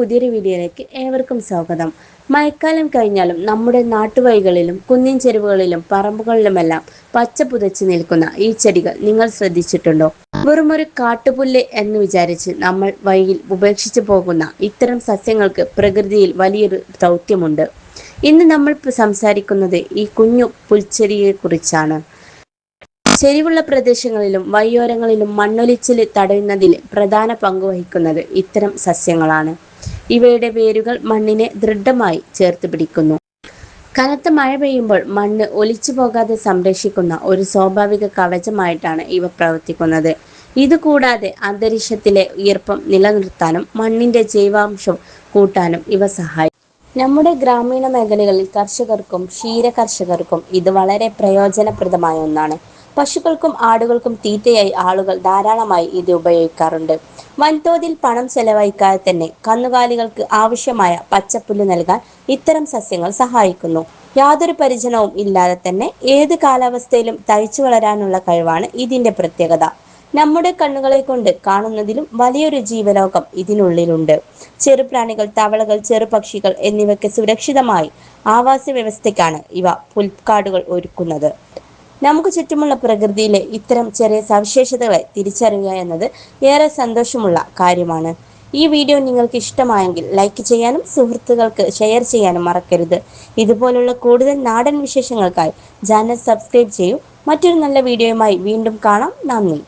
പുതിയൊരു വീഡിയോയിലേക്ക് ഏവർക്കും സ്വാഗതം. മഴക്കാലം കഴിഞ്ഞാലും നമ്മുടെ നാട്ടുവഴികളിലും കുന്നിൻ ചെരുവുകളിലും പറമ്പുകളിലുമെല്ലാം പച്ച പുതച്ച് നിൽക്കുന്ന ഈ ചെടികൾ നിങ്ങൾ ശ്രദ്ധിച്ചിട്ടുണ്ടോ? വെറുമൊരു കാട്ടുപുല്ല് എന്ന് വിചാരിച്ച് നമ്മൾ വഴിയിൽ ഉപേക്ഷിച്ചു പോകുന്ന ഇത്തരം സസ്യങ്ങൾക്ക് പ്രകൃതിയിൽ വലിയൊരു ദൗത്യമുണ്ട്. ഇന്ന് നമ്മൾ സംസാരിക്കുന്നത് ഈ കുഞ്ഞു പുൽച്ചെടിയെക്കുറിച്ചാണ്. ചെരിവുള്ള പ്രദേശങ്ങളിലും വഴിയോരങ്ങളിലും മണ്ണൊലിച്ചിൽ തടയുന്നതിൽ പ്രധാന പങ്ക് വഹിക്കുന്നത് ഇത്തരം സസ്യങ്ങളാണ്. ഇവയുടെ വേരുകൾ മണ്ണിനെ ദൃഢമായി ചേർത്ത് പിടിക്കുന്നു. കനത്ത മഴ പെയ്യുമ്പോൾ മണ്ണ് ഒലിച്ചു പോകാതെ സംരക്ഷിക്കുന്ന ഒരു സ്വാഭാവിക കവചമായിട്ടാണ് ഇവ പ്രവർത്തിക്കുന്നത്. ഇതുകൂടാതെ അന്തരീക്ഷത്തിലെ ഈർപ്പം നിലനിർത്താനും മണ്ണിന്റെ ജൈവാംശം കൂട്ടാനും ഇവ സഹായിക്കും. നമ്മുടെ ഗ്രാമീണ മേഖലകളിൽ കർഷകർക്കും ക്ഷീര കർഷകർക്കും ഇത് വളരെ പ്രയോജനപ്രദമായ ഒന്നാണ്. പശുക്കൾക്കും ആടുകൾക്കും തീറ്റയായി ആളുകൾ ധാരാളമായി ഇത് ഉപയോഗിക്കാറുണ്ട്. വൻതോതിൽ പണം ചെലവഴിക്കാതെ തന്നെ കന്നുകാലികൾക്ക് ആവശ്യമായ പച്ചപ്പുല്ല് നൽകാൻ ഇത്തരം സസ്യങ്ങൾ സഹായിക്കുന്നു. യാതൊരു പരിചരണവും ഇല്ലാതെ തന്നെ ഏത് കാലാവസ്ഥയിലും തഴച്ചു വളരാനുള്ള കഴിവാണ് ഇതിന്റെ പ്രത്യേകത. നമ്മുടെ കണ്ണുകളെ കൊണ്ട് കാണുന്നതിലും വലിയൊരു ജീവലോകം ഇതിനുള്ളിലുണ്ട്. ചെറുപ്രാണികൾ, തവളകൾ, ചെറുപക്ഷികൾ എന്നിവയ്ക്ക് സുരക്ഷിതമായി ആവാസ വ്യവസ്ഥയ്ക്കാണ് ഇവ പുൽക്കാടുകൾ ഒരുക്കുന്നത്. നമുക്ക് ചുറ്റുമുള്ള പ്രകൃതിയിലെ ഇത്തരം ചെറിയ സവിശേഷതകളെ തിരിച്ചറിയുക എന്നത് ഏറെ സന്തോഷമുള്ള കാര്യമാണ്. ഈ വീഡിയോ നിങ്ങൾക്ക് ഇഷ്ടമായെങ്കിൽ ലൈക്ക് ചെയ്യാനും സുഹൃത്തുക്കൾക്ക് ഷെയർ ചെയ്യാനും മറക്കരുത്. ഇതുപോലുള്ള കൂടുതൽ നാടൻ വിശേഷങ്ങൾക്കായി ചാനൽ സബ്സ്ക്രൈബ് ചെയ്യൂ. മറ്റൊരു നല്ല വീഡിയോയുമായി വീണ്ടും കാണാം. നന്ദി.